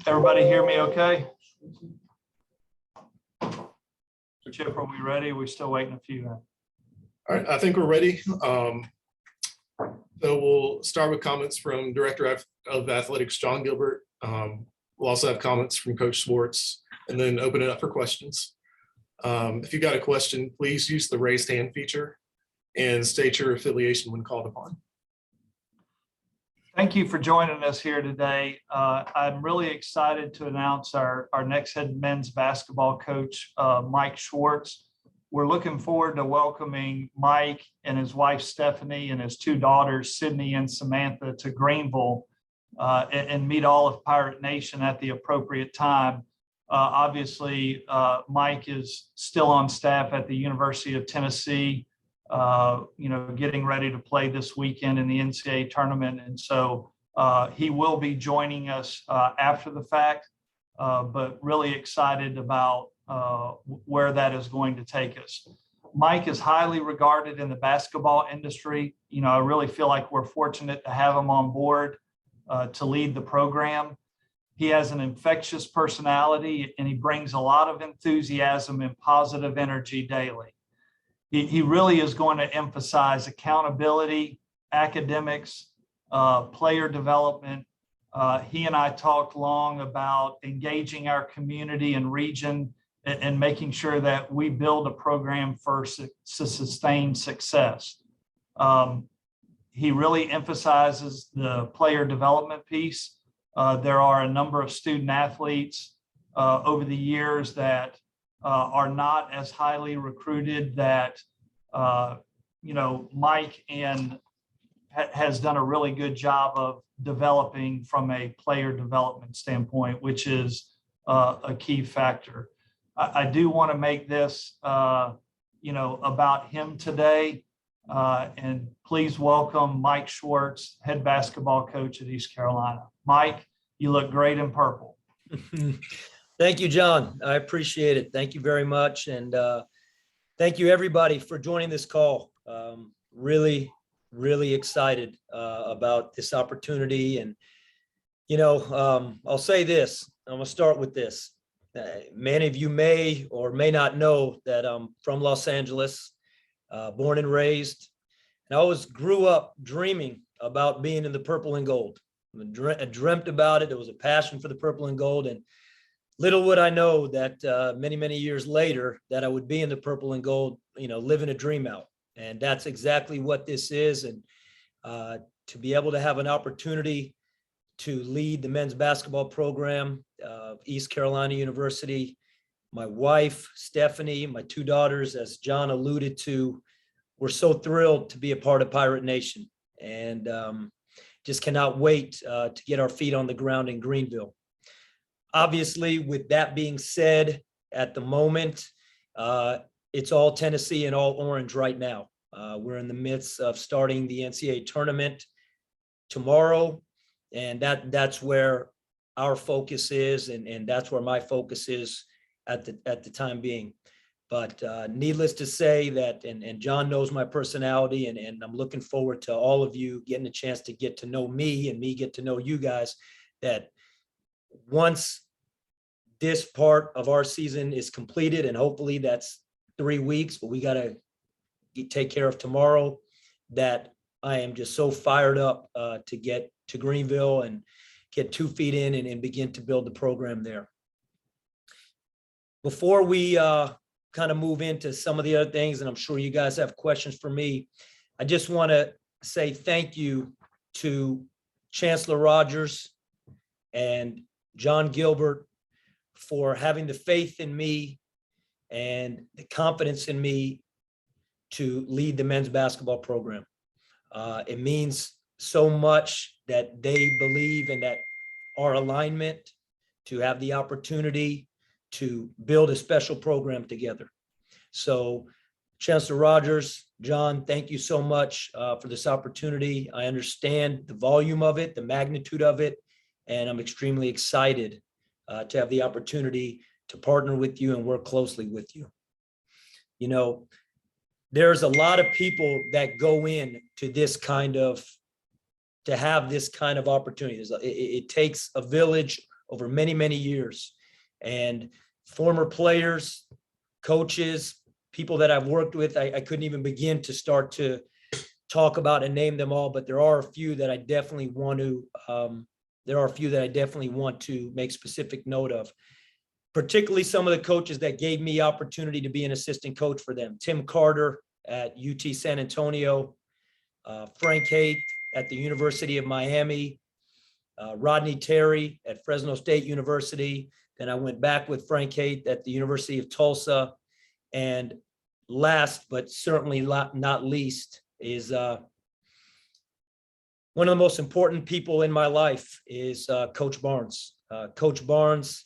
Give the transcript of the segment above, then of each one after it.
Everybody hear me okay? So Chip, are we ready? We're still waiting a few. All right, I think we're ready. So we'll start with comments from Director of Athletics, John Gilbert. We'll also have comments from Coach Schwartz and then open it up for questions. If you've got a question, please use the raised hand feature and state your affiliation when called upon. Thank you for joining us here today. I'm really excited to announce our next head men's basketball coach, Mike Schwartz. We're looking forward to welcoming Mike and his wife, Stephanie, and his two daughters, Sydney and Samantha, to Greenville and meet all of Pirate Nation at the appropriate time. Obviously, Mike is still on staff at the University of Tennessee, getting ready to play this weekend in the NCAA tournament. And so he will be joining us after the fact, but really excited about where that is going to take us. Mike is highly regarded in the basketball industry. I really feel like we're fortunate to have him on board to lead the program. He has an infectious personality and he brings a lot of enthusiasm and positive energy daily. He really is going to emphasize accountability, academics, player development. He and I talked long about engaging our community and region and making sure that we build a program for sustained success. He really emphasizes the player development piece. There are a number of student athletes over the years that are not as highly recruited that, Mike has done a really good job of developing from a player development standpoint, which is a key factor. I do want to make this, about him today. And please welcome Mike Schwartz, head basketball coach at East Carolina. Mike, you look great in purple. Thank you, John. I appreciate it. Thank you very much. And thank you, everybody, for joining this call. Really, really excited about this opportunity. And, I'll say this. I'm going to start with this. Many of you may or may not know that I'm from Los Angeles, born and raised. And I always grew up dreaming about being in the purple and gold. I dreamt about it. There was a passion for the purple and gold. And little would I know that many, many years later that I would be in the purple and gold, living a dream out. And that's exactly what this is. And to be able to have an opportunity to lead the men's basketball program of East Carolina University, my wife, Stephanie, my two daughters, as John alluded to, we're so thrilled to be a part of Pirate Nation. And just cannot wait to get our feet on the ground in Greenville. Obviously, with that being said, at the moment, it's all Tennessee and all orange right now. We're in the midst of starting the NCAA tournament tomorrow, and that's where our focus is, and that's where my focus is at the time being. But needless to say that, and John knows my personality, and I'm looking forward to all of you getting a chance to get to know me and me get to know you guys, that once this part of our season is completed, and hopefully that's 3 weeks, but we got to take care of tomorrow, that I am just so fired up to get to Greenville and get 2 feet in and begin to build the program there. Before we kind of move into some of the other things, and I'm sure you guys have questions for me, I just want to say thank you to Chancellor Rogers and John Gilbert for having the faith in me and the confidence in me to lead the men's basketball program. It means so much that they believe in that our alignment to have the opportunity to build a special program together. So Chancellor Rogers, John, thank you so much for this opportunity. I understand the volume of it, the magnitude of it, and I'm extremely excited to have the opportunity to partner with you and work closely with you. There's a lot of people that go in to have this kind of opportunity. It takes a village over many, many years. And former players, coaches, people that I've worked with, I couldn't even begin to start to talk about and name them all, but there are a few that I definitely want to make specific note of, particularly some of the coaches that gave me opportunity to be an assistant coach for them. Tim Carter at UT San Antonio, Frank Haight at the University of Miami, Rodney Terry at Fresno State University. Then I went back with Frank Haight at the University of Tulsa. And last, but certainly not least, is one of the most important people in my life is Coach Barnes. Coach Barnes,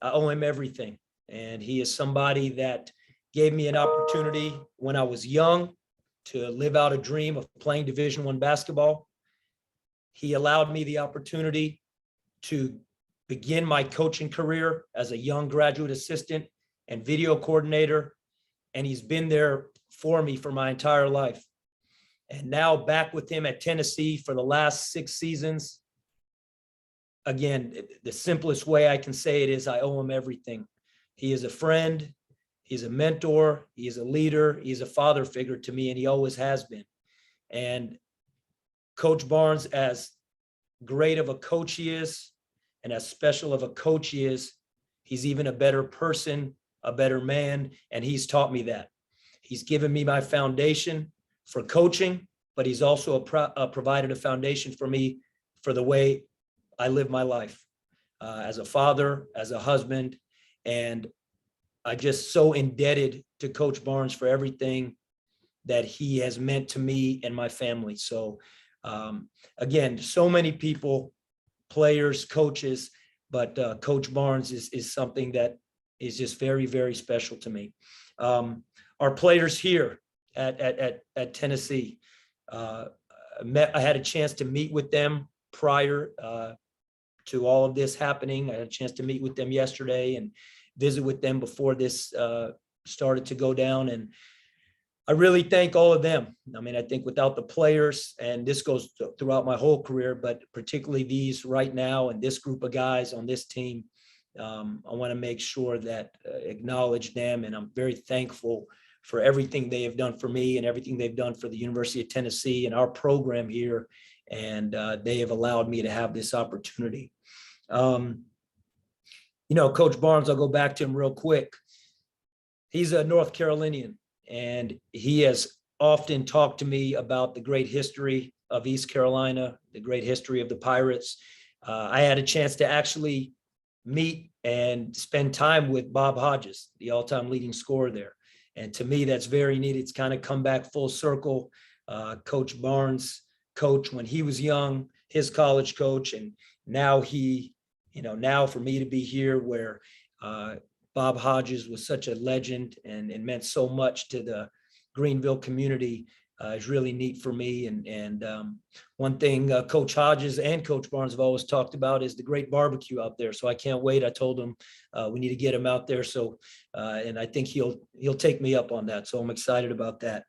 I owe him everything. And he is somebody that gave me an opportunity when I was young to live out a dream of playing Division I basketball. He allowed me the opportunity to begin my coaching career as a young graduate assistant and video coordinator. And he's been there for me for my entire life. And now back with him at Tennessee for the last 6 seasons. Again, the simplest way I can say it is I owe him everything. He is a friend. He's a mentor. He is a leader. He's a father figure to me, and he always has been. And Coach Barnes, as great of a coach he is, and as special of a coach he is, he's even a better person, a better man, and he's taught me that. He's given me my foundation for coaching, but he's also provided a foundation for me for the way I live my life as a father, as a husband, and I'm just so indebted to Coach Barnes for everything that he has meant to me and my family. So again, so many people, players, coaches, but Coach Barnes is something that is just very, very special to me. Our players here at Tennessee, I had a chance to meet with them prior to all of this happening. I had a chance to meet with them yesterday and visit with them before this started to go down. And I really thank all of them. I mean, I think without the players, and this goes throughout my whole career, but particularly these right now and this group of guys on this team, I want to make sure that acknowledge them. And I'm very thankful for everything they have done for me and everything they've done for the University of Tennessee and our program here. And they have allowed me to have this opportunity. Coach Barnes, I'll go back to him real quick. He's a North Carolinian, and he has often talked to me about the great history of East Carolina, the great history of the Pirates. I had a chance to actually meet and spend time with Bob Hodges, the all-time leading scorer there. And to me, that's very neat. It's kind of come back full circle. Coach Barnes, coach when he was young, his college coach, and now now for me to be here where Bob Hodges was such a legend and meant so much to the Greenville community is really neat for me. And one thing Coach Hodges and Coach Barnes have always talked about is the great barbecue out there. So I can't wait. I told him we need to get him out there. So and I think he'll take me up on that. So I'm excited about that.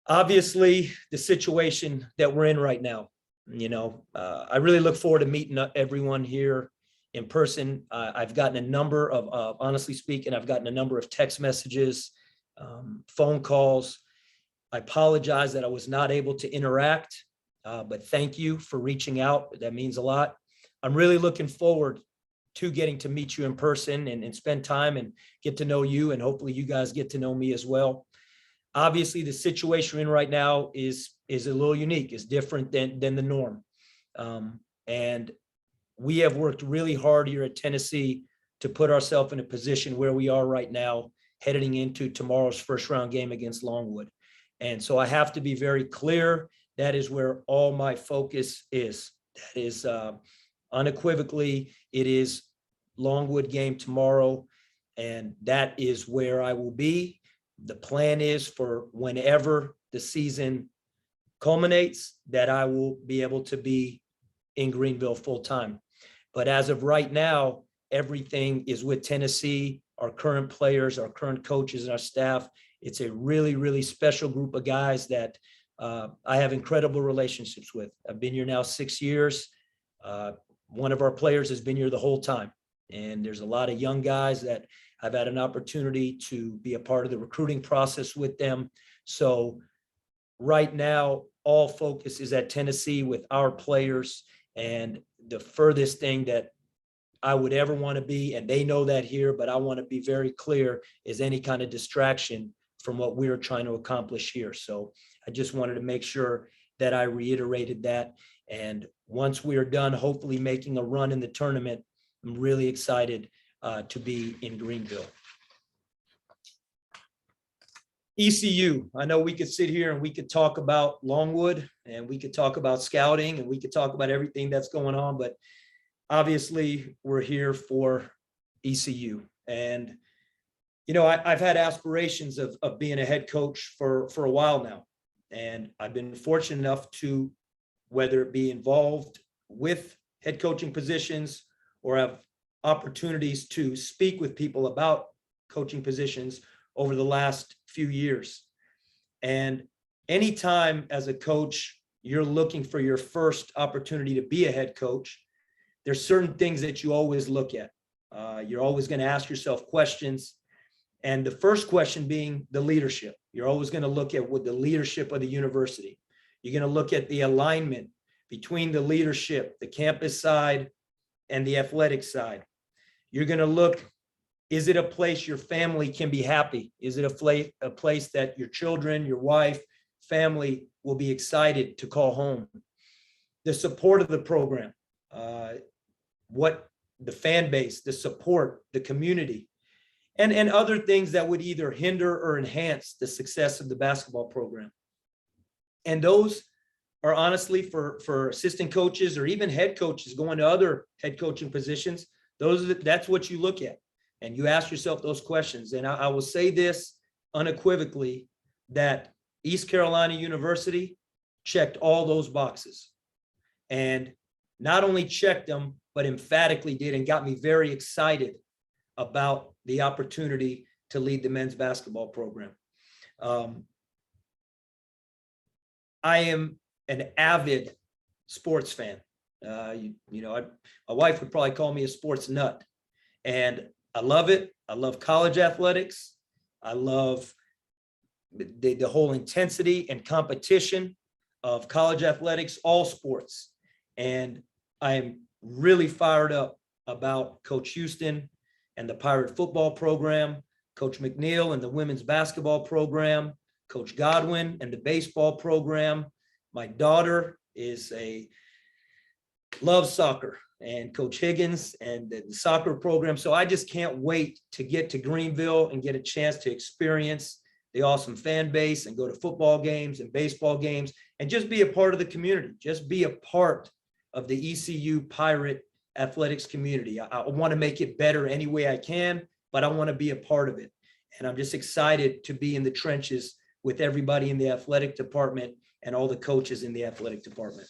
Obviously, the situation that we're in right now, I really look forward to meeting everyone here in person. I've gotten a number of, honestly speaking, I've gotten a number of text messages, phone calls. I apologize that I was not able to interact, but thank you for reaching out. That means a lot. I'm really looking forward to getting to meet you in person and spend time and get to know you, and hopefully you guys get to know me as well. Obviously, the situation we're in right now is a little unique, is different than the norm. And we have worked really hard here at Tennessee to put ourselves in a position where we are right now, heading into tomorrow's first round game against Longwood. And so I have to be very clear, that is where all my focus is. That is unequivocally, it is Longwood game tomorrow, and that is where I will be. The plan is for whenever the season culminates, that I will be able to be in Greenville full time. But as of right now, everything is with Tennessee, our current players, our current coaches, and our staff. It's a really, really special group of guys that I have incredible relationships with. I've been here now 6 years. one of our players has been here the whole time. And there's a lot of young guys that I've had an opportunity to be a part of the recruiting process with them. So right now, all focus is at Tennessee with our players, and the furthest thing that I would ever want to be, and they know that here, but I want to be very clear, is any kind of distraction from what we're trying to accomplish here. So I just wanted to make sure that I reiterated that. And once we are done, hopefully making a run in the tournament, I'm really excited to be in Greenville. ECU, I know we could sit here and we could talk about Longwood, and we could talk about scouting, and we could talk about everything that's going on, but obviously we're here for ECU. And, you know, I've had aspirations of being a head coach for a while now. And I've been fortunate enough to, whether it be involved with head coaching positions or have opportunities to speak with people about coaching positions over the last few years. And anytime as a coach, you're looking for your first opportunity to be a head coach, there's certain things that you always look at. You're always going to ask yourself questions. And the first question being the leadership. You're always going to look at what the leadership of the university. You're going to look at the alignment between the leadership, the campus side, and the athletic side. You're going to look, is it a place your family can be happy? Is it a place that your children, your wife, family will be excited to call home? The support of the program, what the fan base, the support, the community, and other things that would either hinder or enhance the success of the basketball program. And those are honestly for assistant coaches or even head coaches going to other head coaching positions. That's what you look at. And you ask yourself those questions. And I will say this unequivocally, that East Carolina University checked all those boxes. And not only checked them, but emphatically did, and got me very excited about the opportunity to lead the men's basketball program. I am an avid sports fan. My wife would probably call me a sports nut, and I love it. I love college athletics. I love the whole intensity and competition of college athletics, all sports. And I am really fired up about Coach Houston and the Pirate football program, Coach McNeil and the women's basketball program, Coach Godwin and the baseball program. My daughter loves soccer, and Coach Higgins and the soccer program. So I just can't wait to get to Greenville and get a chance to experience the awesome fan base and go to football games and baseball games and just be a part of the community, just be a part of the ECU Pirate athletics community. I want to make it better any way I can, but I want to be a part of it. And I'm just excited to be in the trenches with everybody in the athletic department and all the coaches in the athletic department.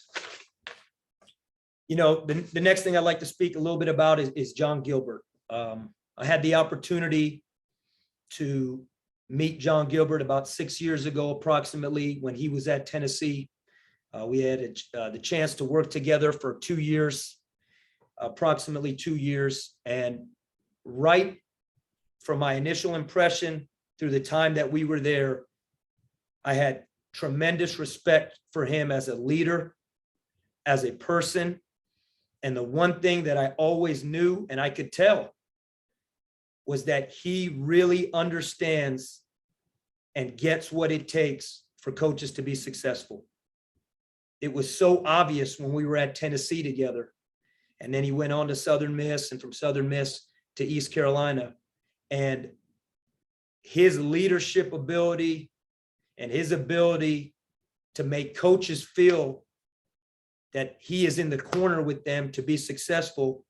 You know, the next thing I'd like to speak a little bit about is John Gilbert. I had the opportunity to meet John Gilbert about 6 years ago, approximately, when he was at Tennessee. We had the chance to work together for 2 years, approximately 2 years. And right from my initial impression through the time that we were there, I had tremendous respect for him as a leader, as a person. And the one thing that I always knew and I could tell was that he really understands and gets what it takes for coaches to be successful. It was so obvious when we were at Tennessee together. And then he went on to Southern Miss, and from Southern Miss to East Carolina. And his leadership ability and his ability to make coaches feel that he is in the corner with them to be successful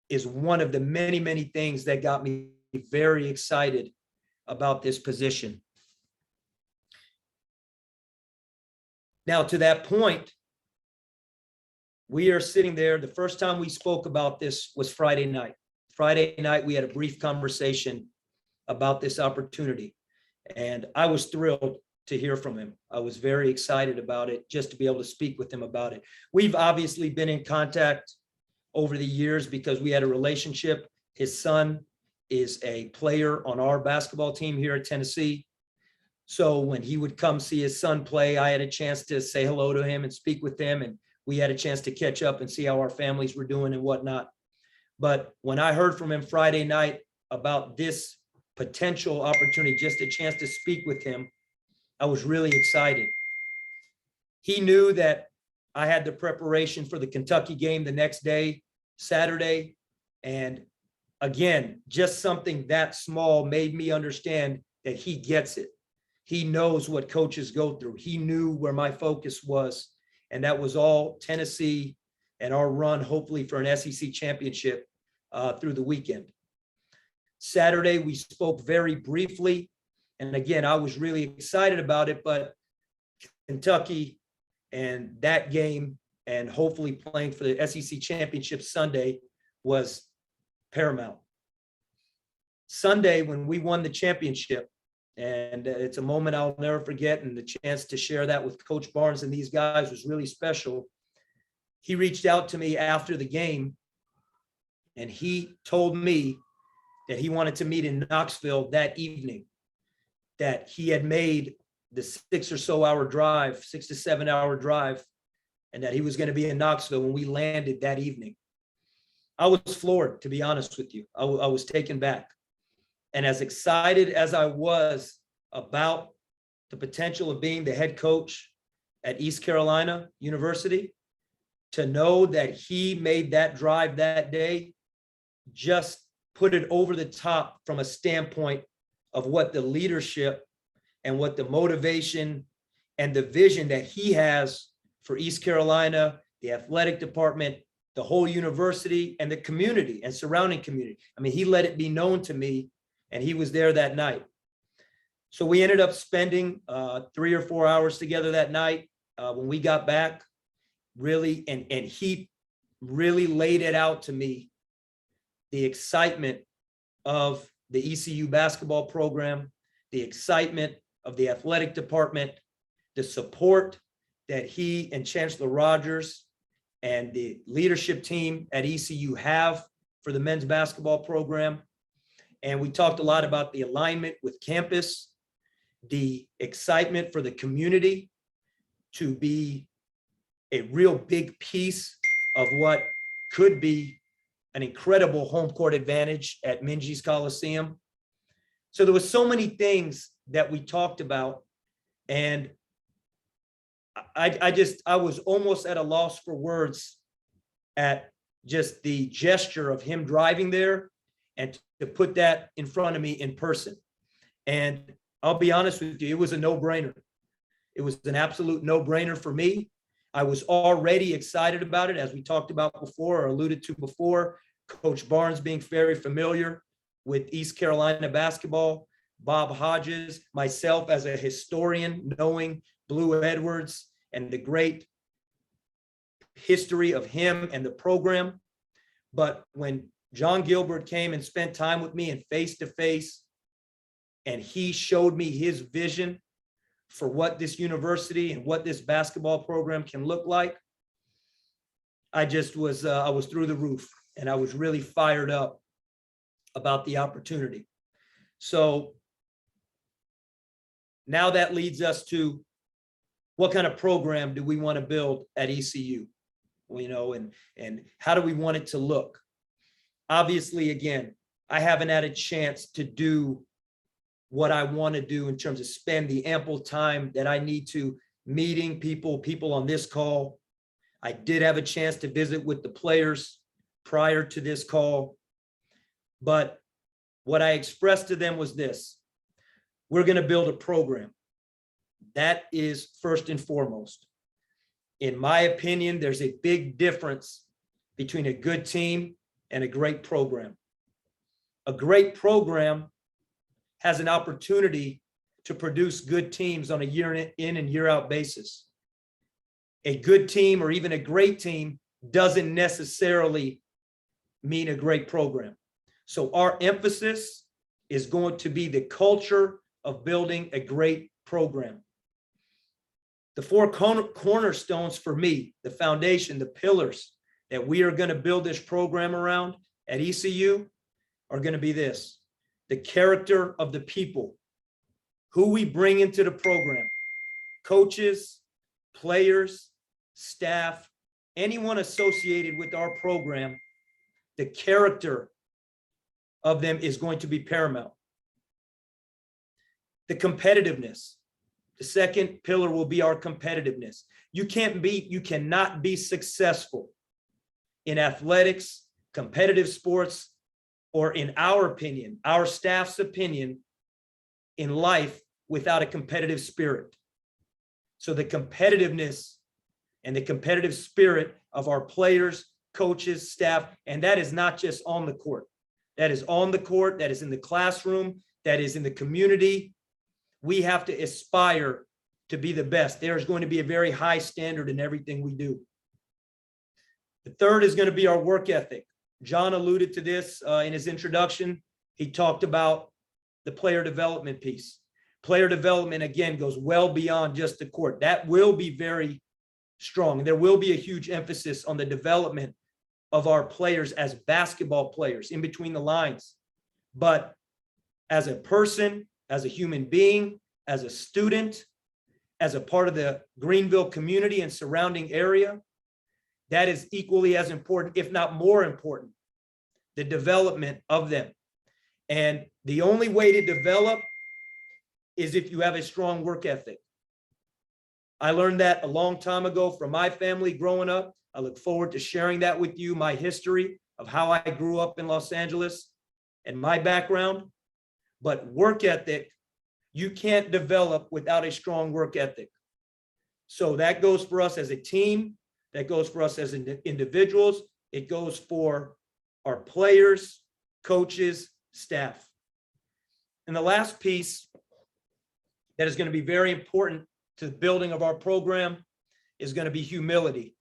is one of the many, many things that got me very excited about this position. Now, to that point, we are sitting there. The first time we spoke about this was Friday night. Friday night, we had a brief conversation about this opportunity, and I was thrilled to hear from him. I was very excited about it, just to be able to speak with him about it. We've obviously been in contact over the years because we had a relationship. His son is a player on our basketball team here at Tennessee. So when he would come see his son play, I had a chance to say hello to him and speak with him. And we had a chance to catch up and see how our families were doing and whatnot. But when I heard from him Friday night about this potential opportunity, just a chance to speak with him, I was really excited. He knew that I had the preparation for the Kentucky game the next day, Saturday. And again, just something that small made me understand that he gets it. He knows what coaches go through. He knew where my focus was, and that was all Tennessee and our run, hopefully, for an SEC championship through the weekend. Saturday, we spoke very briefly. And again, I was really excited about it, but Kentucky and that game and hopefully playing for the SEC championship Sunday was paramount. Sunday, when we won the championship, and it's a moment I'll never forget, and the chance to share that with Coach Barnes and these guys was really special. He reached out to me after the game, and he told me that he wanted to meet in Knoxville that evening, that he had made the 6 or so hour drive, 6 to 7 hour drive, and that he was going to be in Knoxville when we landed that evening. I was floored, to be honest with you. I was taken back. And as excited as I was about the potential of being the head coach at East Carolina University, to know that he made that drive that day just put it over the top from a standpoint of what the leadership and what the motivation and the vision that he has for East Carolina, the athletic department, the whole university, and the community and surrounding community. I mean, he let it be known to me, and he was there that night. So we ended up spending 3 or 4 hours together that night when we got back, really, and he really laid it out to me, the excitement of the ECU basketball program, the excitement of the athletic department, the support that he and Chancellor Rogers and the leadership team at ECU have for the men's basketball program. And we talked a lot about the alignment with campus, the excitement for the community to be a real big piece of what could be an incredible home court advantage at Minges Coliseum. So there was so many things that we talked about, and I was almost at a loss for words at just the gesture of him driving there and to put that in front of me in person. And I'll be honest with you, it was a no-brainer. It was an absolute no-brainer for me. I was already excited about it, as we talked about before or alluded to before. Coach Barnes being very familiar with East Carolina basketball, Bob Hodges, myself as a historian, knowing Blue Edwards and the great history of him and the program. But when John Gilbert came and spent time with me and face-to-face, and he showed me his vision for what this university and what this basketball program can look like, I was through the roof, and I was really fired up about the opportunity. So now that leads us to what kind of program do we want to build at ECU, and how do we want it to look? Obviously, again, I haven't had a chance to do what I want to do in terms of spend the ample time that I need to meeting people on this call. I did have a chance to visit with the players prior to this call, but what I expressed to them was this: we're going to build a program. That is first and foremost. In my opinion, there's a big difference between a good team and a great program. A great program has an opportunity to produce good teams on a year in and year out basis. A good team or even a great team doesn't necessarily mean a great program. So our emphasis is going to be the culture of building a great program. The four cornerstones for me, the foundation, the pillars that we are going to build this program around at ECU are going to be this: the character of the people, who we bring into the program, coaches, players, staff, anyone associated with our program. The character of them is going to be paramount. The competitiveness. The second pillar will be our competitiveness. You cannot be successful in athletics, competitive sports, or in our opinion, our staff's opinion, in life without a competitive spirit. So the competitiveness and the competitive spirit of our players, coaches, staff, and that is not just on the court. That is on the court, that is in the classroom, that is in the community. We have to aspire to be the best. There's going to be a very high standard in everything we do. The third is going to be our work ethic. John alluded to this in his introduction. He talked about the player development piece. Player development, again, goes well beyond just the court. That will be very strong. There will be a huge emphasis on the development of our players as basketball players in between the lines. But as a person, as a human being, as a student, as a part of the Greenville community and surrounding area, that is equally as important, if not more important, the development of them. And the only way to develop is if you have a strong work ethic. I learned that a long time ago from my family growing up. I look forward to sharing that with you, my history of how I grew up in Los Angeles and my background. But work ethic, you can't develop without a strong work ethic. So that goes for us as a team. That goes for us as individuals. It goes for our players, coaches, staff. And the last piece that is going to be very important to the building of our program is going to be humility.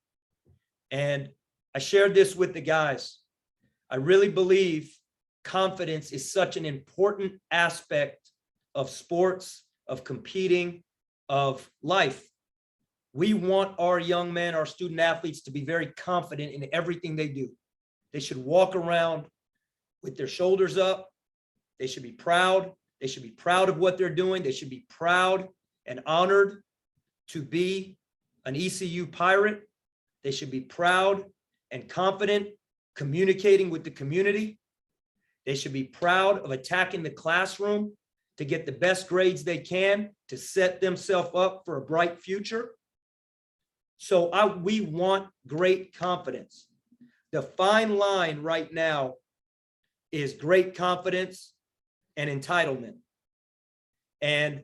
And I shared this with the guys. I really believe confidence is such an important aspect of sports, of competing, of life. We want our young men, our student athletes, to be very confident in everything they do. They should walk around with their shoulders up. They should be proud. They should be proud of what they're doing. They should be proud and honored to be an ECU Pirate. They should be proud and confident communicating with the community. They should be proud of attacking the classroom to get the best grades they can to set themselves up for a bright future. So we want great confidence. The fine line right now is great confidence and entitlement. And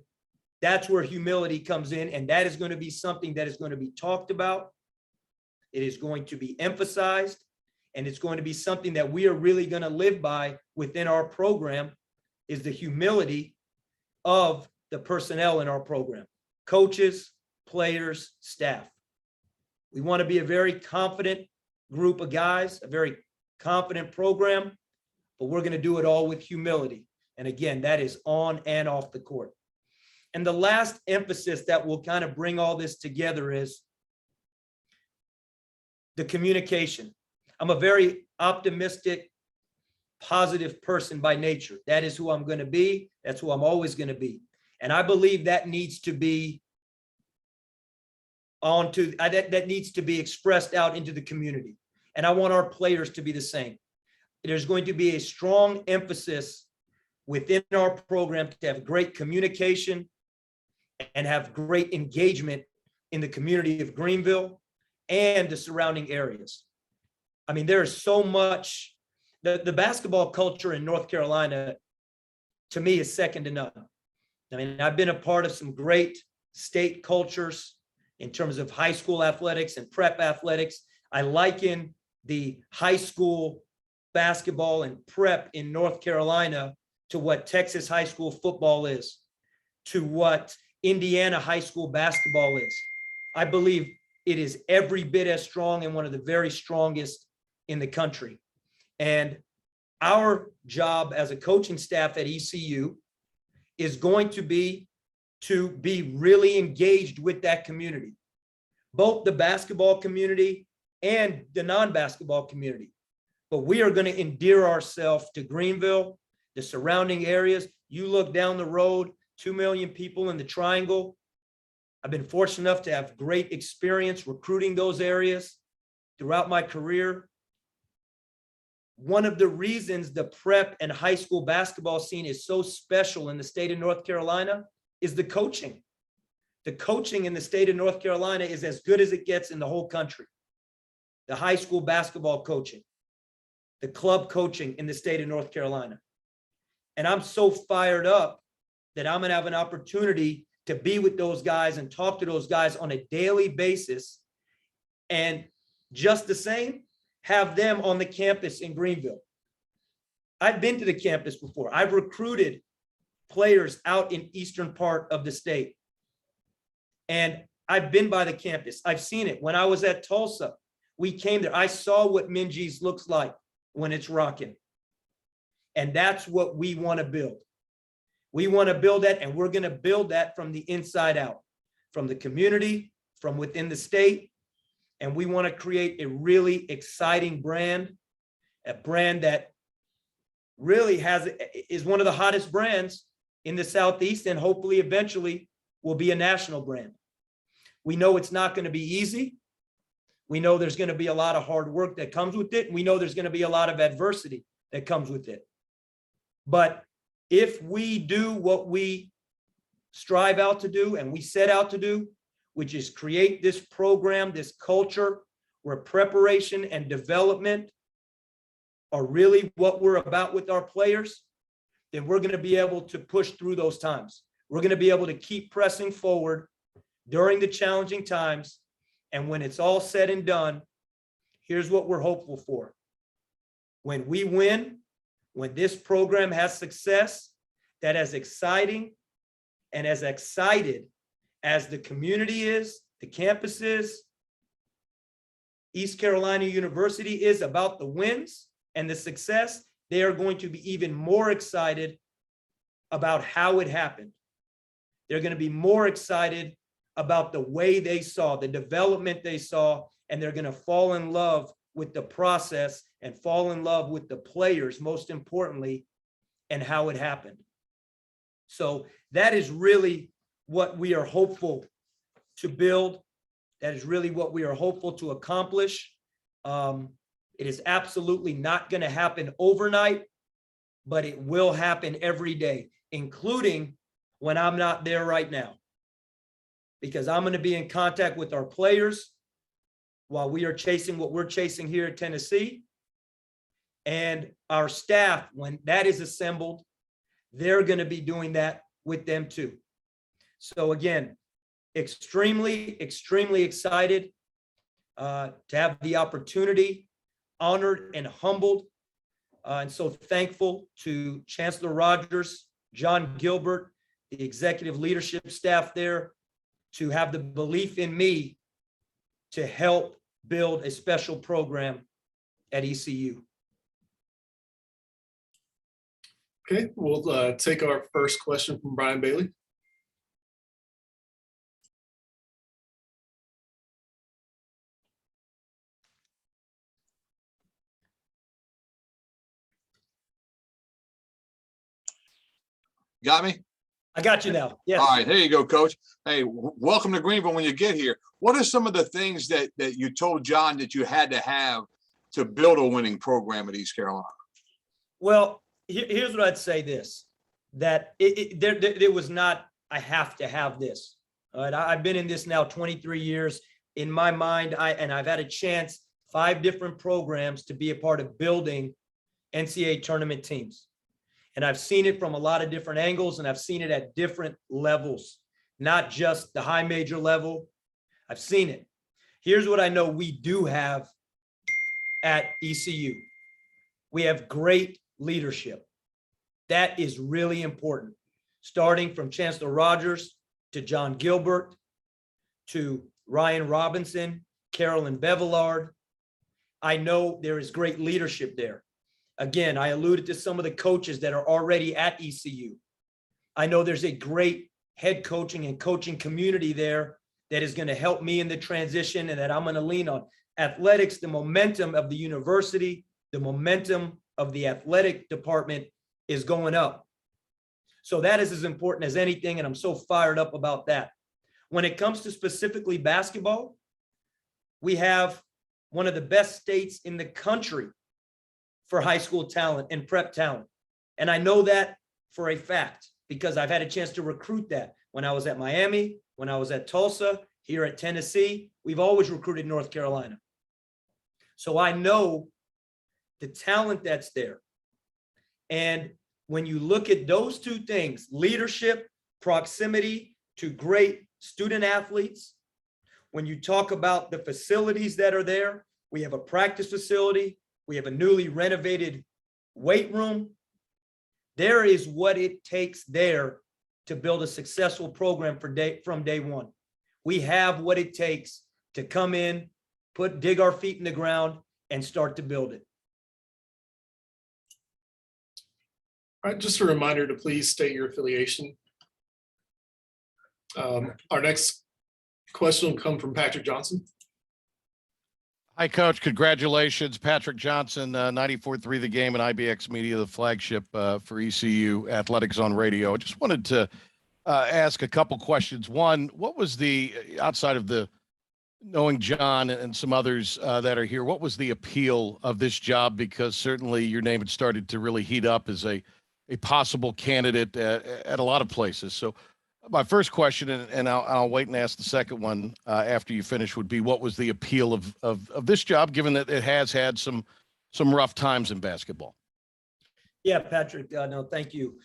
that's where humility comes in. And that is going to be something that is going to be talked about. It is going to be emphasized. And it's going to be something that we are really going to live by within our program, is the humility of the personnel in our program, coaches, players, staff. We want to be a very confident group of guys, a very confident program, but we're going to do it all with humility. And again, that is on and off the court. And the last emphasis that will kind of bring all this together is the communication. I'm a very optimistic, positive person by nature. That is who I'm going to be. That's who I'm always going to be. And I believe that needs to be that needs to be expressed out into the community. And I want our players to be the same. There's going to be a strong emphasis within our program to have great communication and have great engagement in the community of Greenville and the surrounding areas. I mean, there is so much, the basketball culture in North Carolina, to me, is second to none. I mean, I've been a part of some great state cultures in terms of high school athletics and prep athletics. I liken the high school basketball and prep in North Carolina to what Texas high school football is, to what Indiana high school basketball is. I believe it is every bit as strong and one of the very strongest in the country. And our job as a coaching staff at ECU is going to be really engaged with that community, both the basketball community and the non-basketball community. But we are going to endear ourselves to Greenville, the surrounding areas. You look down the road, 2 million people in the Triangle. I've been fortunate enough to have great experience recruiting those areas throughout my career. One of the reasons the prep and high school basketball scene is so special in the state of North Carolina is the coaching. The coaching in the state of North Carolina is as good as it gets in the whole country. The high school basketball coaching, the club coaching in the state of North Carolina. And I'm so fired up that I'm going to have an opportunity to be with those guys and talk to those guys on a daily basis. And just the same, have them on the campus in Greenville. I've been to the campus before. I've recruited players out in eastern part of the state. And I've been by the campus. I've seen it. When I was at Tulsa, we came there. I saw what Minji's looks like when it's rocking. And that's what we want to build. We want to build that, and we're going to build that from the inside out, from the community, from within the state. And we want to create a really exciting brand, a brand that really is one of the hottest brands in the Southeast, and hopefully eventually will be a national brand. We know it's not going to be easy. We know there's going to be a lot of hard work that comes with it. We know there's going to be a lot of adversity that comes with it. But if we do what we strive out to do and we set out to do, which is create this program, this culture where preparation and development are really what we're about with our players, then we're going to be able to push through those times. We're going to be able to keep pressing forward during the challenging times. And when it's all said and done, here's what we're hopeful for. When we win, when this program has success, that as exciting and as excited as the community is, the campus is, East Carolina University is about the wins and the success, they are going to be even more excited about how it happened. They're going to be more excited about the way they saw, the development they saw, and they're going to fall in love with the process and fall in love with the players, most importantly, and how it happened. So that is really what we are hopeful to build. That is really what we are hopeful to accomplish. It is absolutely not going to happen overnight, but it will happen every day, including when I'm not there right now, because I'm going to be in contact with our players while we are chasing what we're chasing here at Tennessee. And our staff, when that is assembled, they're going to be doing that with them too. So again, extremely, extremely excited to have the opportunity, honored and humbled, and so thankful to Chancellor Rogers, John Gilbert, the executive leadership staff there, to have the belief in me to help build a special program at ECU. Okay, we'll take our first question from Brian Bailey. Got me? I got you now. Yes. All right, there you go, Coach. Hey, welcome to Greenville when you get here. What are some of the things that you told John that you had to have to build a winning program at East Carolina? Well, here's what I'd say this, that there was not, I have to have this. All right, I've been in this now 23 years. In my mind, I've had a chance, 5 different programs to be a part of building NCAA tournament teams. And I've seen it from a lot of different angles, and I've seen it at different levels, not just the high major level. I've seen it. Here's what I know we do have at ECU. We have great leadership. That is really important, starting from Chancellor Rogers to John Gilbert to Ryan Robinson, Carolyn Bevillard. I know there is great leadership there. Again, I alluded to some of the coaches that are already at ECU. I know there's a great head coaching and coaching community there that is going to help me in the transition and that I'm going to lean on. athletics, the momentum of the university, the momentum of the athletic department is going up. So that is as important as anything, and I'm so fired up about that. When it comes to specifically basketball, we have one of the best states in the country for high school talent and prep talent. And I know that for a fact because I've had a chance to recruit that when I was at Miami, when I was at Tulsa, here at Tennessee. We've always recruited North Carolina. So I know the talent that's there. And when you look at those two things, leadership, proximity to great student athletes, when you talk about the facilities that are there, we have a practice facility, we have a newly renovated weight room. There is what it takes there to build a successful program from day one. We have what it takes to come in, dig our feet in the ground and start to build it. All right, just a reminder to please state your affiliation. Our next question will come from Patrick Johnson. Hi, Coach. Congratulations. Patrick Johnson, 94.3 The Game and IBX Media, the flagship for ECU Athletics on Radio. I just wanted to ask a couple questions. One, what was the, outside of the knowing John and some others that are here, what was the appeal of this job? Because certainly your name had started to really heat up as a possible candidate at a lot of places. So my first question, and I'll wait and ask the second one after you finish, would be what was the appeal of this job, given that it has had some rough times in basketball? Yeah, Patrick, no, thank you.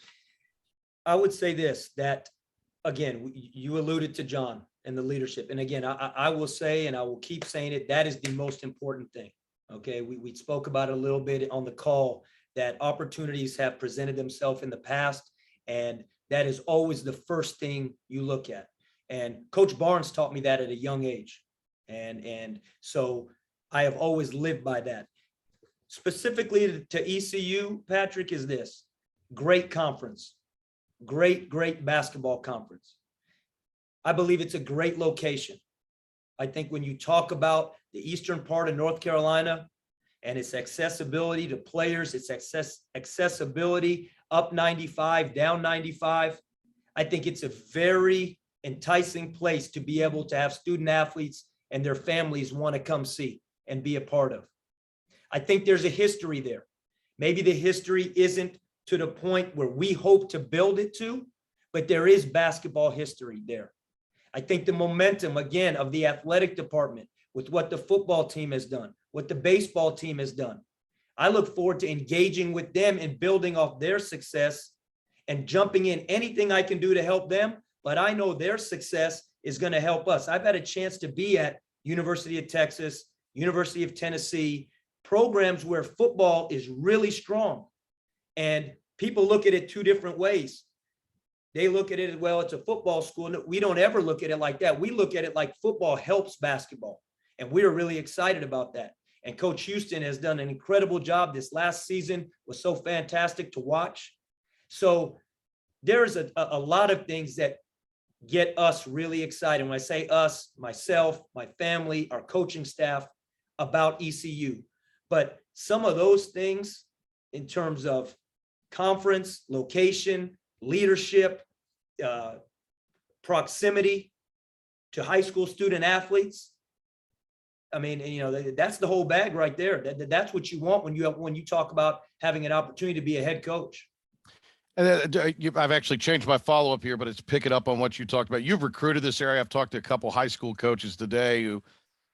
I would say this, that again, you alluded to John and the leadership. And again, I will say, and I will keep saying it, that is the most important thing. Okay, we spoke about it a little bit on the call, that opportunities have presented themselves in the past, and that is always the first thing you look at. And Coach Barnes taught me that at a young age. And so I have always lived by that. Specifically to ECU, Patrick, is this: great conference, great basketball conference. I believe it's a great location. I think when you talk about the eastern part of North Carolina and its accessibility to players, its accessibility up 95, down 95, I think it's a very enticing place to be able to have student athletes and their families want to come see and be a part of. I think there's a history there. Maybe the history isn't to the point where we hope to build it to, but there is basketball history there. I think the momentum, again, of the athletic department with what the football team has done, what the baseball team has done, I look forward to engaging with them and building off their success and jumping in anything I can do to help them. But I know their success is going to help us. I've had a chance to be at University of Texas, University of Tennessee, programs where football is really strong. And people look at it two different ways. They look at it as, well, it's a football school. No, we don't ever look at it like that. We look at it like football helps basketball. And we're really excited about that. And Coach Houston has done an incredible job. This last season was so fantastic to watch. So there's a lot of things that get us really excited. When I say us, myself, my family, our coaching staff, about ECU. But some of those things in terms of conference, location, leadership, proximity to high school student athletes. I mean, you know, that's the whole bag right there. That's what you want when you talk about having an opportunity to be a head coach. And I've actually changed my follow-up here, but it's picking up on what you talked about. You've recruited this area. I've talked to a couple high school coaches today who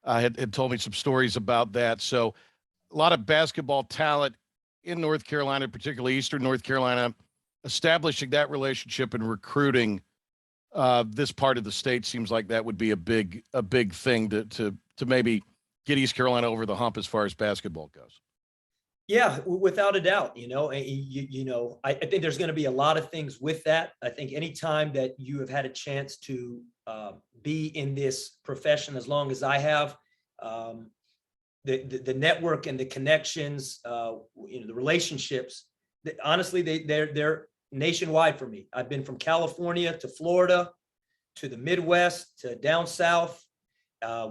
had told me some stories about that. So a lot of basketball talent in North Carolina, particularly Eastern North Carolina. Establishing that relationship and recruiting this part of the state seems like that would be a big thing to maybe get East Carolina over the hump as far as basketball goes. Yeah, without a doubt. I think there's going to be a lot of things with that. I think anytime that you have had a chance to be in this profession as long as I have, the network and the connections, the relationships, honestly, they're nationwide for me. I've been from California to Florida, to the Midwest, to down south.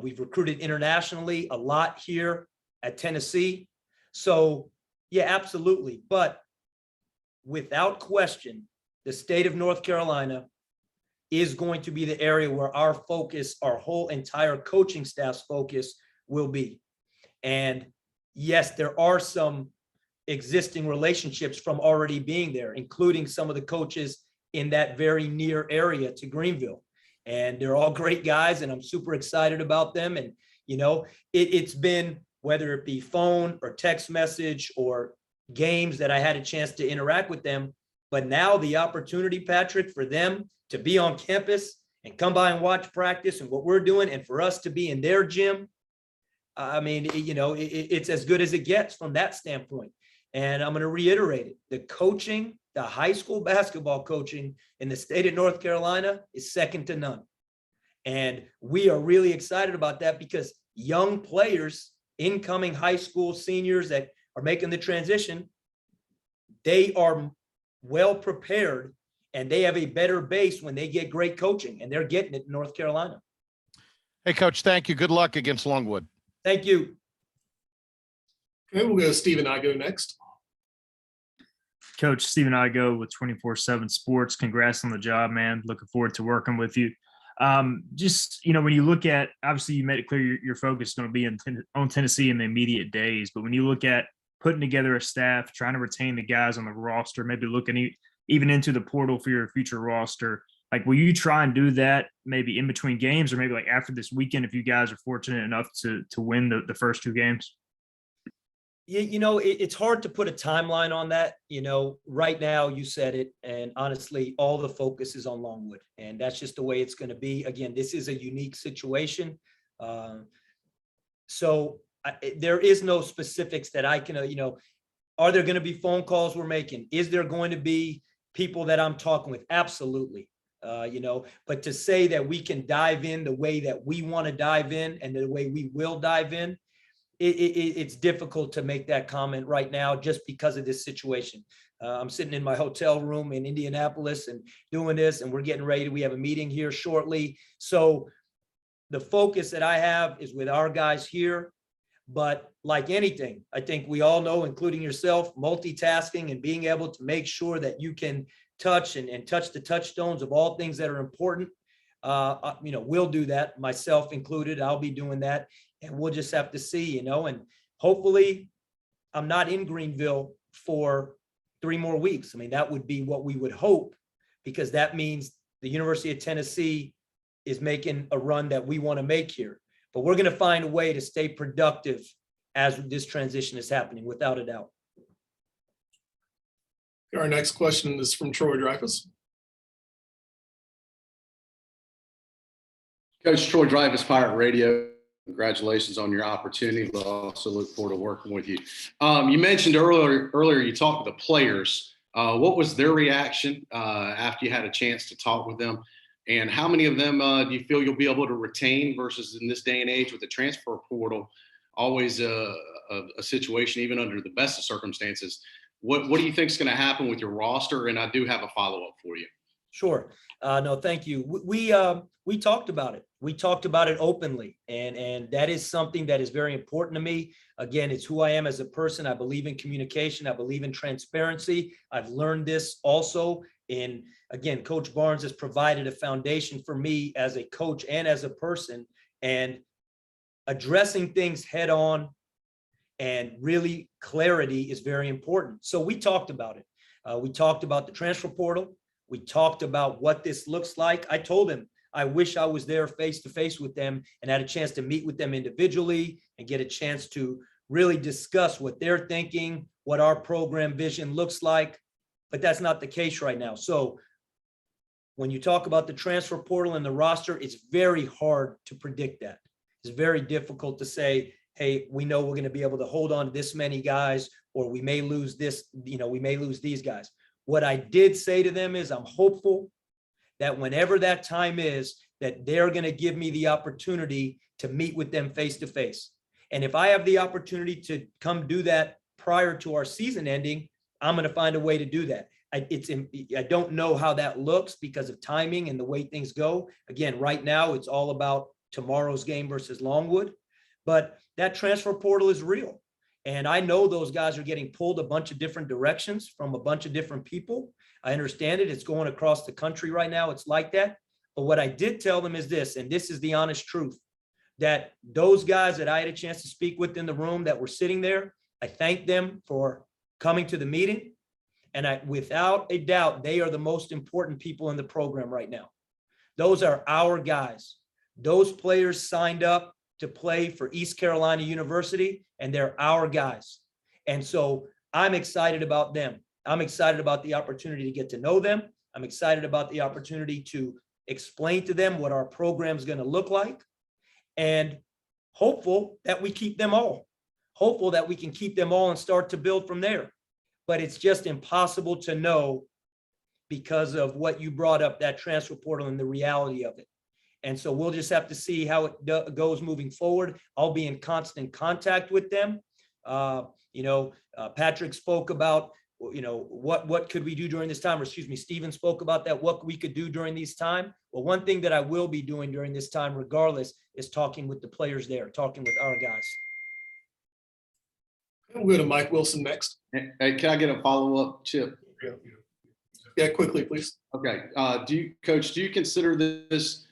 We've recruited internationally a lot here at Tennessee. So yeah, absolutely. But without question, the state of North Carolina is going to be the area where our focus, our whole entire coaching staff's focus will be. And yes, there are some existing relationships from already being there, including some of the coaches in that very near area to Greenville. And they're all great guys, and I'm super excited about them. And, you know, it's been, whether it be phone or text message or games, that I had a chance to interact with them. But now the opportunity, Patrick, for them to be on campus and come by and watch practice and what we're doing, and for us to be in their gym, I mean, you know, it's as good as it gets from that standpoint. And I'm going to reiterate it. The coaching, the high school basketball coaching in the state of North Carolina is second to none. And we are really excited about that, because young players, incoming high school seniors that are making the transition, they are well prepared and they have a better base when they get great coaching, and they're getting it in North Carolina. Hey, Coach, thank you. Good luck against Longwood. Thank you. Okay, we'll go to Steve and I go next. Coach Stephen Igo with 24/7 Sports. Congrats on the job, man. Looking forward to working with you. Just, you know, when you look at, obviously you made it clear your focus is going to be on Tennessee in the immediate days, but when you look at putting together a staff, trying to retain the guys on the roster, maybe looking even into the portal for your future roster, like, will you try and do that maybe in between games, or maybe like after this weekend, if you guys are fortunate enough to win the first two games? You know, it's hard to put a timeline on that. You know, right now you said it, and honestly, all the focus is on Longwood, and that's just the way it's going to be. Again, this is a unique situation. So there is no specifics that I can, you know, are there going to be phone calls we're making? Is there going to be people that I'm talking with? Absolutely. You know, but to say that we can dive in the way that we want to dive in and the way we will dive in, it's difficult to make that comment right now just because of this situation. I'm sitting in my hotel room in Indianapolis and doing this, and we're getting ready. We have a meeting here shortly. So the focus that I have is with our guys here. But like anything, I think we all know, including yourself, multitasking and being able to make sure that you can touch and touch the touchstones of all things that are important. You know, we'll do that, myself included. I'll be doing that. And we'll just have to see, you know, and hopefully I'm not in Greenville for 3 more weeks. I mean, that would be what we would hope, because that means the University of Tennessee is making a run that we want to make here. But we're going to find a way to stay productive as this transition is happening, without a doubt. Our next question is from Troy Dreyfus. Coach Troy Dreyfus, Pirate Radio. Congratulations on your opportunity, but also look forward to working with you. You mentioned earlier you talked to the players. What was their reaction after you had a chance to talk with them? And how many of them do you feel you'll be able to retain versus in this day and age with the transfer portal, always a situation, even under the best of circumstances? What do you think is going to happen with your roster? And I do have a follow-up for you. Sure. No, thank you. We talked about it. We talked about it openly, and that is something that is very important to me. Again, it's who I am as a person. I believe in communication. I believe in transparency. I've learned this also in, again, Coach Barnes has provided a foundation for me as a coach and as a person, and addressing things head on and really clarity is very important. So we talked about it. We talked about the transfer portal. We talked about what this looks like. I told him I wish I was there face to face with them and had a chance to meet with them individually and get a chance to really discuss what they're thinking, what our program vision looks like. But that's not the case right now. So when you talk about the transfer portal and the roster, it's very hard to predict that. It's very difficult to say, hey, we know we're going to be able to hold on to this many guys, or we may lose this, you know, we may lose these guys. What I did say to them is I'm hopeful that whenever that time is, that they're going to give me the opportunity to meet with them face to face. And if I have the opportunity to come do that prior to our season ending, I'm going to find a way to do that. I don't know how that looks because of timing and the way things go. Again, right now, it's all about tomorrow's game versus Longwood. But that transfer portal is real. And I know those guys are getting pulled a bunch of different directions from a bunch of different people. I understand it. It's going across the country right now. It's like that. But what I did tell them is this, and this is the honest truth, that those guys that I had a chance to speak with in the room that were sitting there, I thanked them for coming to the meeting. And without a doubt, they are the most important people in the program right now. Those are our guys. Those players signed up to play for East Carolina University, and they're our guys. And so I'm excited about them. I'm excited about the opportunity to get to know them. I'm excited about the opportunity to explain to them what our program is going to look like, and hopeful that we keep them all. Hopeful that we can keep them all and start to build from there. But it's just impossible to know because of what you brought up, that transfer portal and the reality of it. And so we'll just have to see how it goes moving forward. I'll be in constant contact with them. Patrick spoke about, what could we do during this time? Or excuse me, Steven spoke about that, what we could do during this time. Well, one thing that I will be doing during this time, regardless, is talking with the players there, talking with our guys. We'll go to Mike Wilson next. Hey, can I get a follow-up, Chip? Yeah, quickly, please. Okay. Coach, do you consider this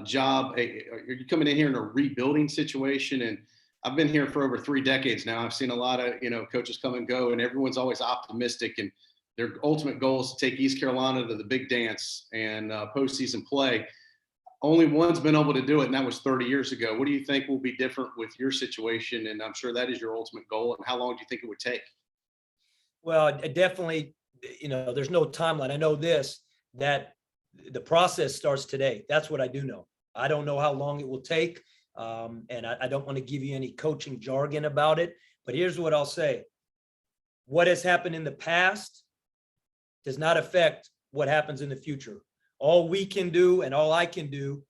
job, are you coming in here in a rebuilding situation? And I've been here for over 3 decades now. I've seen a lot of, coaches come and go, and everyone's always optimistic. And their ultimate goal is to take East Carolina to the big dance and postseason play. Only one's been able to do it, and that was 30 years ago. What do you think will be different with your situation? And I'm sure that is your ultimate goal. And how long do you think it would take? Well, definitely, there's no timeline. I know this, that the process starts today. That's what I do know. I don't know how long it will take. And I don't want to give you any coaching jargon about it, but here's what I'll say. What has happened in the past does not affect what happens in the future. All we can do and all I can do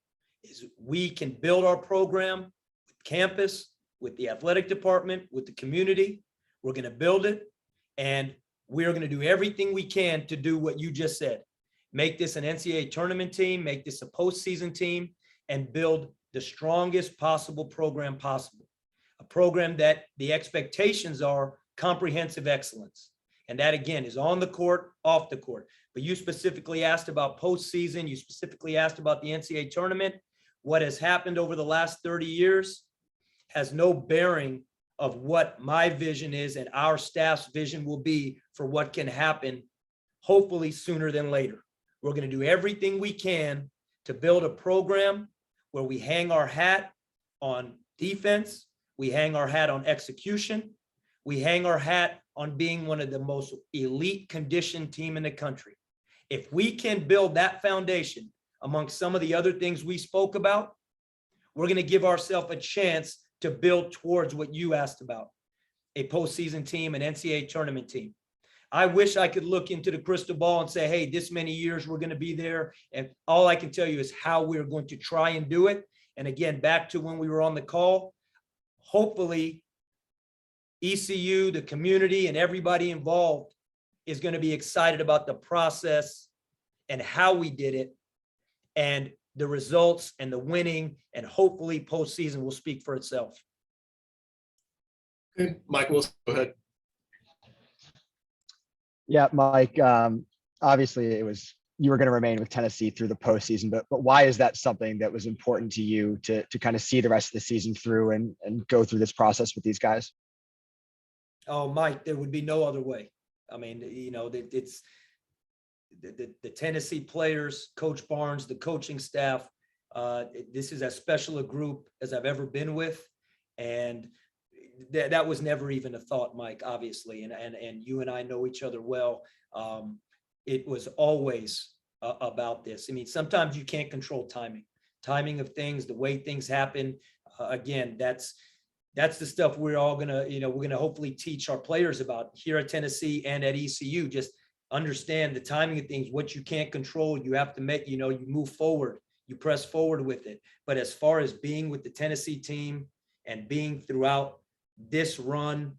is we can build our program with campus, with the athletic department, with the community. We're going to build it, and we're going to do everything we can to do what you just said. Make this an NCAA tournament team, make this a postseason team, and build the strongest possible program possible. A program that the expectations are comprehensive excellence. And that, again, is on the court, off the court. But you specifically asked about postseason. You specifically asked about the NCAA tournament. What has happened over the last 30 years has no bearing of what my vision is and our staff's vision will be for what can happen, hopefully sooner than later. We're going to do everything we can to build a program where we hang our hat on defense, we hang our hat on execution, we hang our hat on being one of the most elite conditioned team in the country. If we can build that foundation amongst some of the other things we spoke about, we're going to give ourselves a chance to build towards what you asked about, a postseason team, an NCAA tournament team. I wish I could look into the crystal ball and say, hey, this many years we're going to be there. And all I can tell you is how we're going to try and do it. And again, back to when we were on the call, hopefully ECU, the community, and everybody involved is going to be excited about the process and how we did it, and the results and the winning, and hopefully postseason will speak for itself. Okay, Mike Wilson, go ahead. Yeah, Mike, obviously you were going to remain with Tennessee through the postseason, but why is that something that was important to you to kind of see the rest of the season through and go through this process with these guys? Oh, Mike, there would be no other way. I mean, it's the Tennessee players, Coach Barnes, the coaching staff. This is as special a group as I've ever been with. And that was never even a thought, Mike, obviously. And you and I know each other well. It was always about this. I mean, sometimes you can't control timing of things, the way things happen. Again, that's the stuff we're all gonna, we're gonna hopefully teach our players about here at Tennessee and at ECU. Just understand the timing of things, what you can't control. You have to make, you move forward, you press forward with it. But as far as being with the Tennessee team and being throughout this run,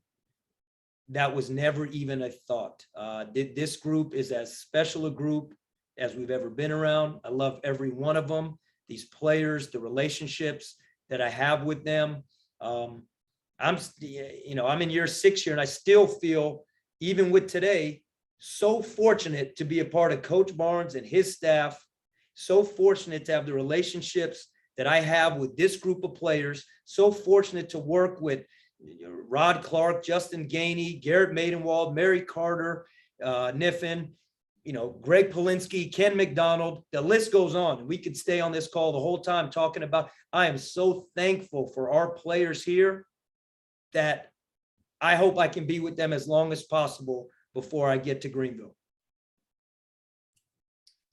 that was never even a thought. This group is as special a group as we've ever been around. I love every one of them. these players, the relationships that I have with them. I'm in year 6 here, and I still feel, even with today, so fortunate to be a part of Coach Barnes and his staff. So fortunate to have the relationships that I have with this group of players. So fortunate to work with Rod Clark, Justin Gainey, Garrett Maidenwald, Mary Carter, Niffen, Greg Polinsky, Ken McDonald. The list goes on. We could stay on this call the whole time talking about. I am so thankful for our players here that I hope I can be with them as long as possible before I get to Greenville.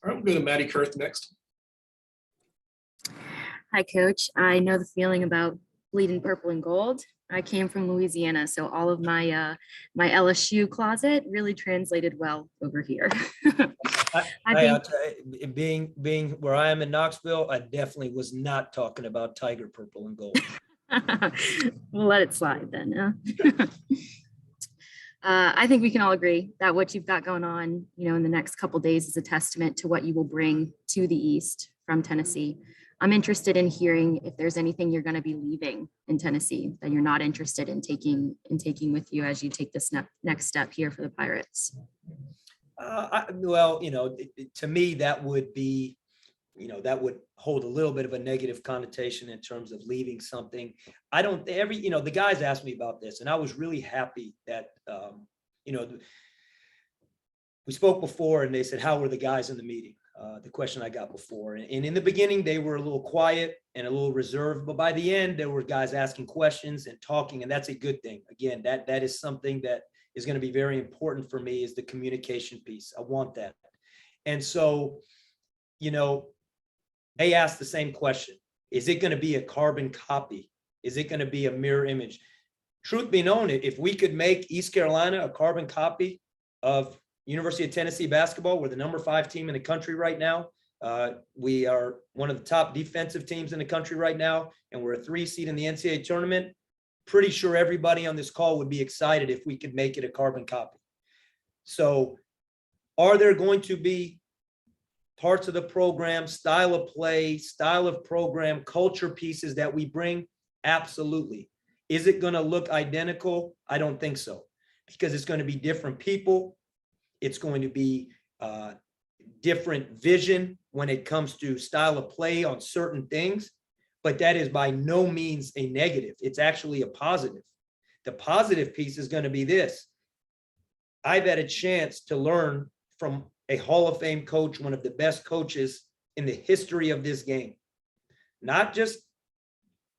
All right, we'll go to Maddie Kurth next. Hi, Coach. I know the feeling about bleeding purple and gold. I came from Louisiana, so all of my my LSU closet really translated well over here. Being where I am in Knoxville, I definitely was not talking about Tiger purple and gold. We'll let it slide then. I think we can all agree that what you've got going on, in the next couple of days is a testament to what you will bring to the East from Tennessee. I'm interested in hearing if there's anything you're going to be leaving in Tennessee that you're not interested in taking with you as you take this next step here for the Pirates. To me, that would be, that would hold a little bit of a negative connotation in terms of leaving something. The guys asked me about this, and I was really happy that, we spoke before and they said, how were the guys in the meeting? The question I got before. And in the beginning, they were a little quiet and a little reserved, but by the end, there were guys asking questions and talking, and that's a good thing. Again, that is something that is going to be very important for me, is the communication piece. I want that. And so, they asked the same question. Is it going to be a carbon copy? Is it going to be a mirror image? Truth be known, if we could make East Carolina a carbon copy of University of Tennessee basketball, we're the number 5 team in the country right now. We are one of the top defensive teams in the country right now, and we're a 3 seed in the NCAA tournament. Pretty sure everybody on this call would be excited if we could make it a carbon copy. So are there going to be parts of the program, style of play, style of program, culture pieces that we bring? Absolutely. Is it going to look identical? I don't think so, because it's going to be different people. It's going to be different vision when it comes to style of play on certain things, but that is by no means a negative. It's actually a positive. The positive piece is going to be this. I've had a chance to learn from a Hall of Fame coach, one of the best coaches in the history of this game. Not just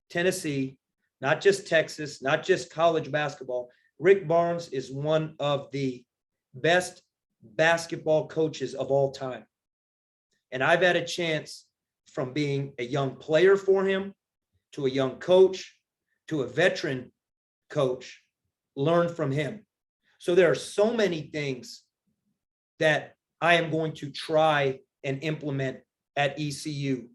Tennessee, not just Texas, not just college basketball. Rick Barnes is one of the best basketball coaches of all time. And I've had a chance, from being a young player for him to a young coach to a veteran coach, learn from him. So there are so many things that I am going to try and implement at ECU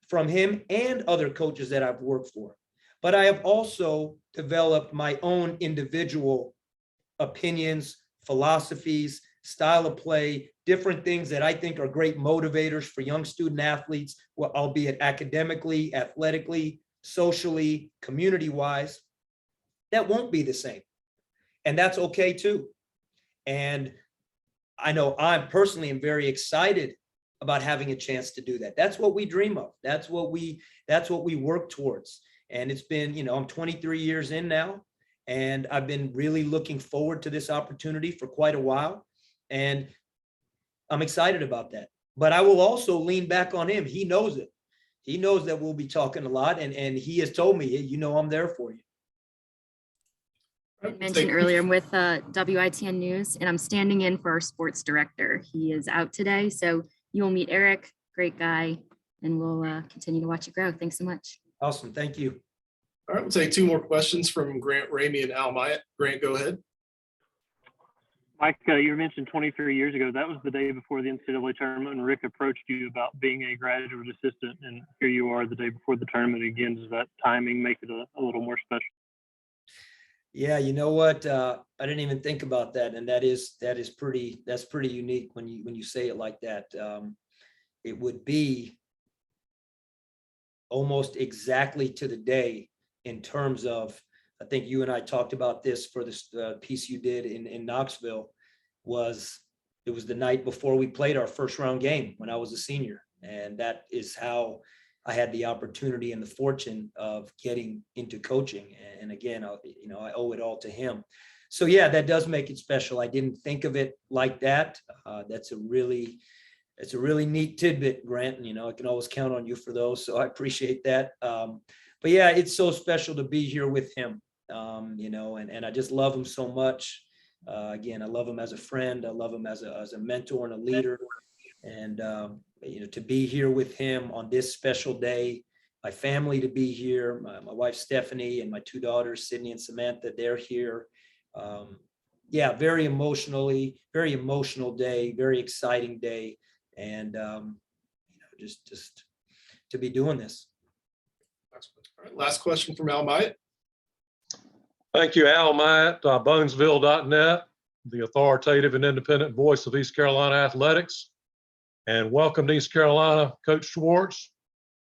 from him and other coaches that I've worked for. But I have also developed my own individual opinions, philosophies, style of play, different things that I think are great motivators for young student athletes, albeit academically, athletically, socially, community-wise, that won't be the same. And that's okay too. And I know I personally am very excited about having a chance to do that. That's what we dream of. That's what we work towards. And it's been, I'm 23 years in now, and I've been really looking forward to this opportunity for quite a while. And I'm excited about that. But I will also lean back on him. He knows it. He knows that we'll be talking a lot, and he has told me, I'm there for you. I mentioned earlier, I'm with WITN News, and I'm standing in for our sports director. He is out today, so you will meet Eric, great guy, and we'll continue to watch it grow. Thanks so much. Awesome. Thank you. All right, we'll take 2 more questions from Grant Ramey and Al Myatt. Grant, go ahead. Mike, you mentioned 23 years ago, that was the day before the NCAA tournament, and Rick approached you about being a graduate assistant, and here you are the day before the tournament again. Does that timing make it a little more special? Yeah, you know what? I didn't even think about that, and that's pretty unique when you say it like that. It would be almost exactly to the day in terms of, I think you and I talked about this for this piece you did in Knoxville, it was the night before we played our first round game when I was a senior. And that is how I had the opportunity and the fortune of getting into coaching. And again, I owe it all to him. So yeah, that does make it special. I didn't think of it like that. It's a really neat tidbit, Grant. And, I can always count on you for those. So I appreciate that. But yeah, it's so special to be here with him, and I just love him so much. Again, I love him as a friend. I love him as a mentor and a leader. And, to be here with him on this special day, my family to be here, my wife, Stephanie, and my two daughters, Sydney and Samantha, they're here. Very emotional day, very exciting day. And, just to be doing this. All right, last question from Al Myatt. Thank you, Al Myatt, bonesville.net, the authoritative and independent voice of East Carolina athletics. And welcome to East Carolina, Coach Schwartz.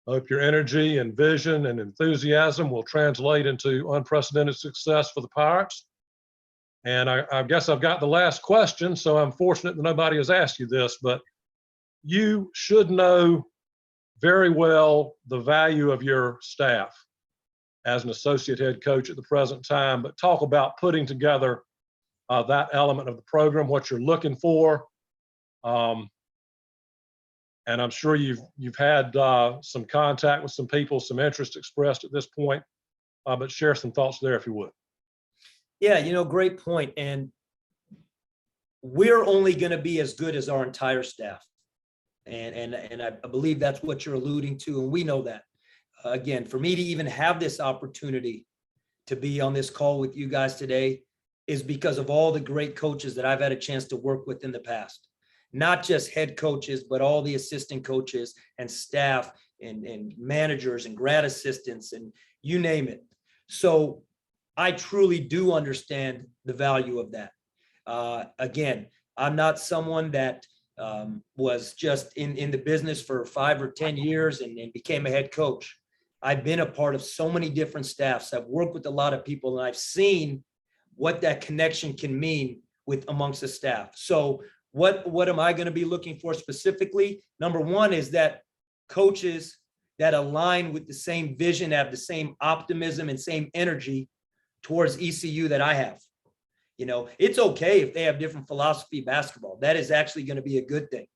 I hope your energy and vision and enthusiasm will translate into unprecedented success for the Pirates. And I guess I've got the last question, so I'm fortunate that nobody has asked you this, but you should know very well the value of your staff as an associate head coach at the present time, but talk about putting together that element of the program, what you're looking for. And I'm sure you've had some contact with some people, some interest expressed at this point, but share some thoughts there if you would. Yeah, great point. And we're only going to be as good as our entire staff. And I believe that's what you're alluding to. And we know that. Again, for me to even have this opportunity to be on this call with you guys today is because of all the great coaches that I've had a chance to work with in the past. Not just head coaches, but all the assistant coaches and staff and managers and grad assistants and you name it. So I truly do understand the value of that. Again, I'm not someone that was just in the business for 5 or 10 years and became a head coach. I've been a part of so many different staffs. I've worked with a lot of people and I've seen what that connection can mean with amongst the staff. So what am I going to be looking for specifically? Number one is that coaches that align with the same vision, have the same optimism and same energy towards ECU that I have. It's okay if they have different philosophy of basketball. That is actually going to be a good thing.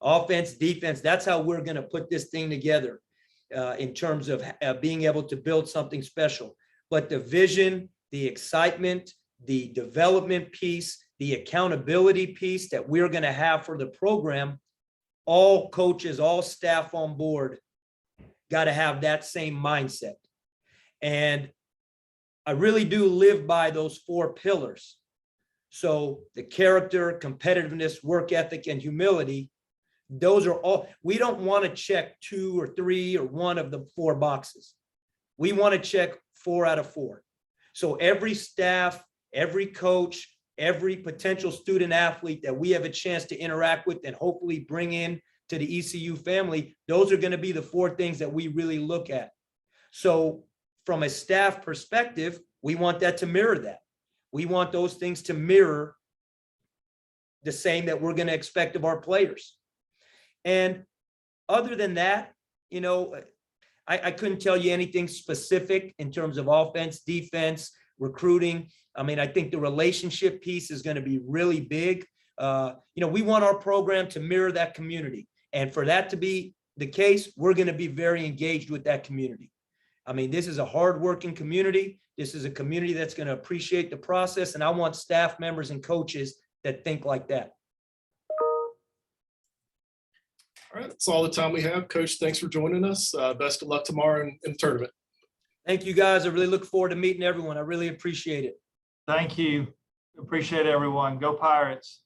Offense, defense, that's how we're going to put this thing together in terms of being able to build something special. But the vision, the excitement, the development piece, the accountability piece that we're going to have for the program, all coaches, all staff on board got to have that same mindset. And I really do live by those 4 pillars. So the character, competitiveness, work ethic, and humility, those are all, we don't want to check 2 or 3 or 1 of the 4 boxes. We want to check 4 out of 4. So every staff, every coach, every potential student athlete that we have a chance to interact with and hopefully bring in to the ECU family, those are going to be the 4 things that we really look at. So from a staff perspective, we want that to mirror that. We want those things to mirror the same that we're going to expect of our players. And other than that, I couldn't tell you anything specific in terms of offense, defense, recruiting. I mean, I think the relationship piece is going to be really big. We want our program to mirror that community. And for that to be the case, we're going to be very engaged with that community. I mean, this is a hardworking community. This is a community that's going to appreciate the process. And I want staff members and coaches that think like that. All right, that's all the time we have. Coach, thanks for joining us. Best of luck tomorrow in the tournament. Thank you, guys. I really look forward to meeting everyone. I really appreciate it. Thank you. Appreciate everyone. Go Pirates.